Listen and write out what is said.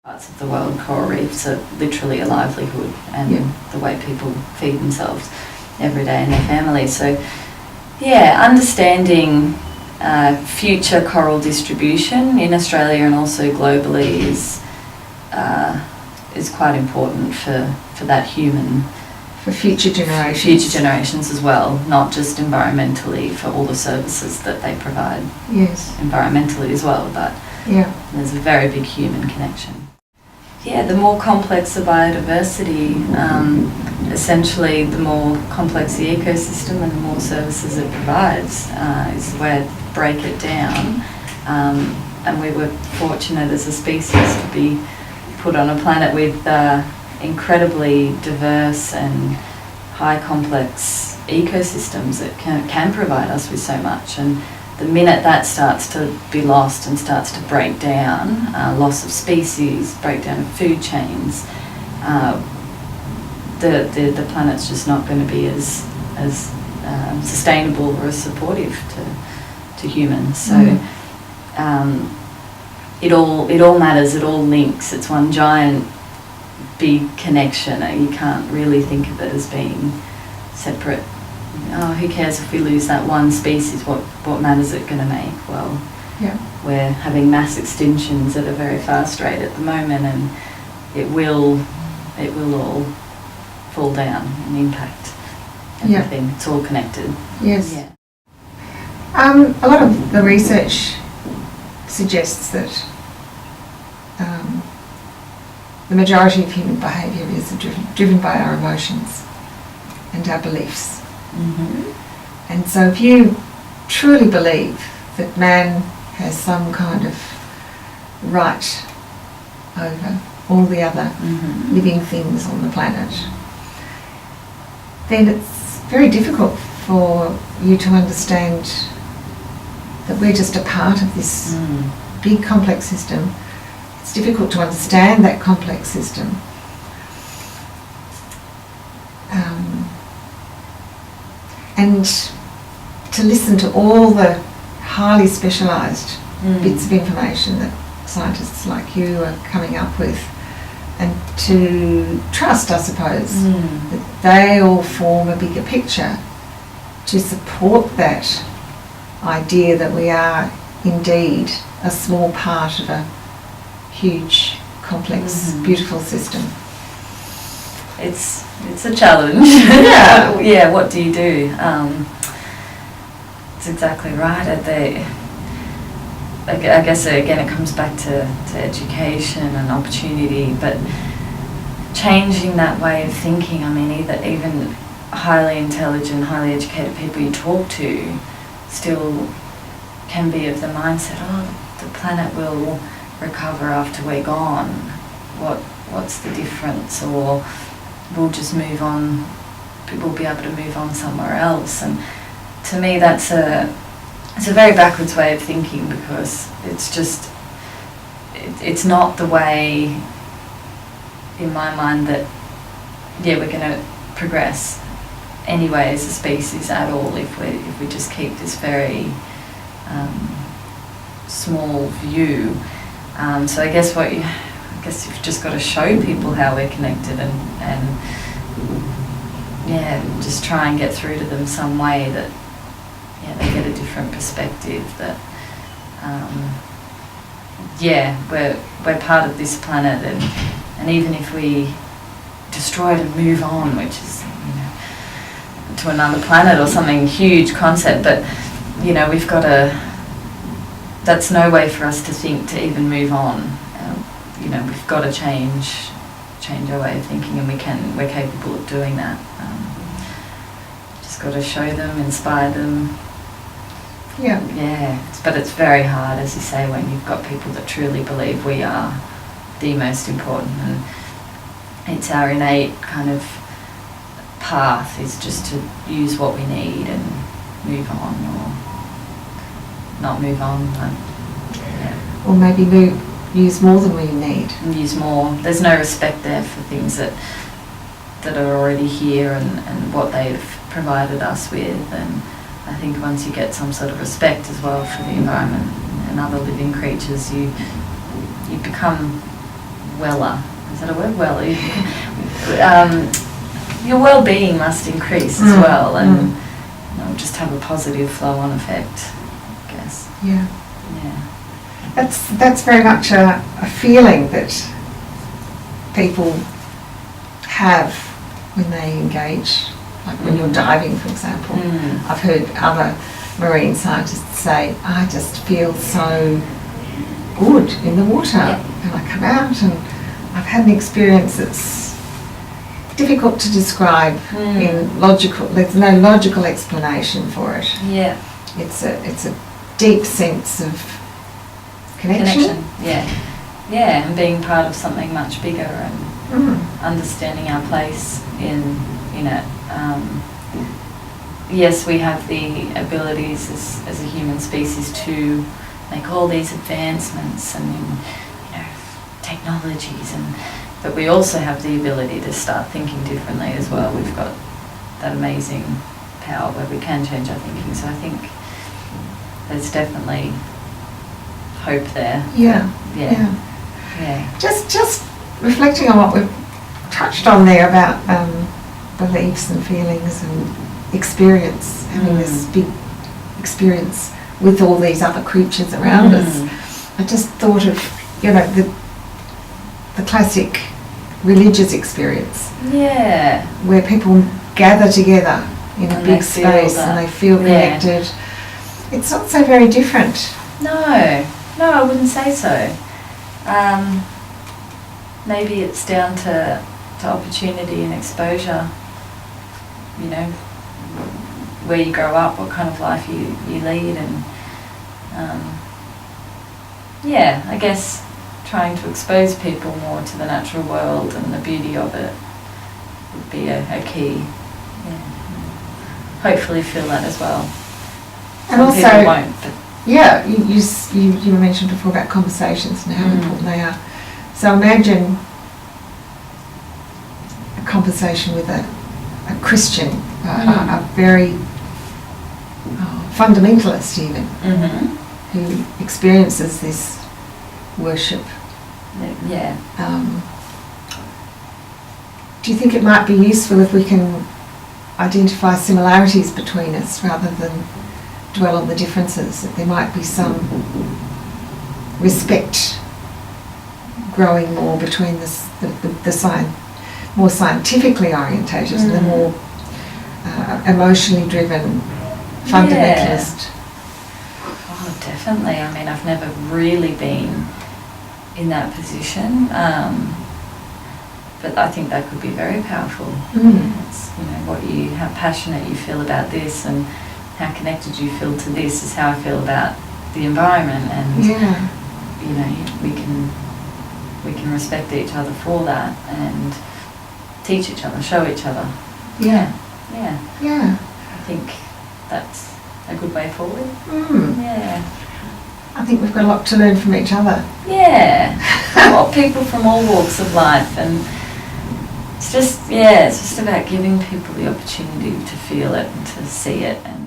Parts of the world, coral reefs are literally a livelihood, and the way people feed themselves every day and their families. So, yeah, understanding future coral distribution in Australia and also globally is quite important for that human. For future generations. Future generations as well, not just environmentally, for all the services that they provide. Yes. Environmentally as well, but there's a very big human connection. Yeah, the more complex the biodiversity, essentially the more complex the ecosystem and the more services it provides is the way to break it down. And we were fortunate as a species to be put on a planet with incredibly diverse and high complex ecosystems that can provide us with so much. And the minute that starts to be lost and starts to break down, loss of species, breakdown of food chains, the planet's just not going to be as sustainable or as supportive to humans. So it all matters. It all links. It's one giant big connection. You can't really think of it as being separate. Oh, who cares if we lose that one species? What matters it going to make? Well, we're having mass extinctions at a very fast rate at the moment, and it will all fall down and impact everything. It's all connected. Yes. Yeah. A lot of the research suggests that the majority of human behaviour is driven by our emotions and our beliefs. Mm-hmm. And so if you truly believe that man has some kind of right over all the other living things on the planet, then it's very difficult for you to understand that we're just a part of this big complex system. It's difficult to understand that complex system. And to listen to all the highly specialised bits of information that scientists like you are coming up with, and to trust, I suppose, that they all form a bigger picture to support that idea that we are indeed a small part of a huge, complex, beautiful system. It's a challenge. Yeah, what do you do? It's exactly right. I guess again it comes back to education and opportunity, but changing that way of thinking. I mean, even highly intelligent, highly educated people you talk to still can be of the mindset, the planet will recover after we're gone. What's the difference? Or we'll just move on, we'll be able to move on somewhere else. And to me it's a very backwards way of thinking, because it's not the way, in my mind, that we're going to progress anyway as a species at all if we just keep this very small view. So I guess you've just got to show people how we're connected and just try and get through to them some way that they get a different perspective, that we're part of this planet, and even if we destroy it and move on, which is to another planet or something, huge concept, but we've got to, that's no way for us to think to even move on. We've got to change our way of thinking, and we're capable of doing that. Just got to show them, inspire them. But it's very hard, as you say, when you've got people that truly believe we are the most important, and it's our innate kind of path is just to use what we need and move on, or not move on. Or maybe use more than we need. And use more. There's no respect there for things that are already here and what they've provided us with. And I think once you get some sort of respect as well for the environment and other living creatures, you become weller. Is that a word? Weller. Your well-being must increase as well, and just have a positive flow-on effect, I guess. Yeah. Yeah. That's very much a feeling that people have when they engage, like when you're diving, for example. I've heard other marine scientists say, I just feel so good in the water, and I come out and I've had an experience that's difficult to describe in logical. There's no logical explanation for it. Yeah. It's a deep sense of connection. Yeah, and being part of something much bigger and understanding our place in it. Yes, we have the abilities as a human species to make all these advancements and technologies, but we also have the ability to start thinking differently as well. We've got that amazing power where we can change our thinking. So I think there's definitely hope there. Yeah. Just reflecting on what we've touched on there about beliefs and feelings and experience, having this big experience with all these other creatures around us. I just thought of the classic religious experience. Yeah. Where people gather together in a big space and they feel connected. It's not so very different. No, I wouldn't say so. Maybe it's down to opportunity and exposure, where you grow up, what kind of life you lead, and I guess trying to expose people more to the natural world and the beauty of it would be a key. Hopefully feel that as well. And some people won't, but you mentioned before about conversations and how important they are. So imagine a conversation with a Christian, a very fundamentalist even, who experiences this worship. Do you think it might be useful if we can identify similarities between us rather than dwell on the differences, that there might be some respect growing more between the more scientifically orientated and the more emotionally driven fundamentalist? Oh, definitely. I mean, I've never really been in that position, but I think that could be very powerful. It's, how passionate you feel about this and how connected you feel to this is how I feel about the environment, and we can respect each other for that and teach each other, show each other. Yeah. I think that's a good way forward. I think we've got a lot to learn from each other. People from all walks of life, and it's just about giving people the opportunity to feel it and to see it and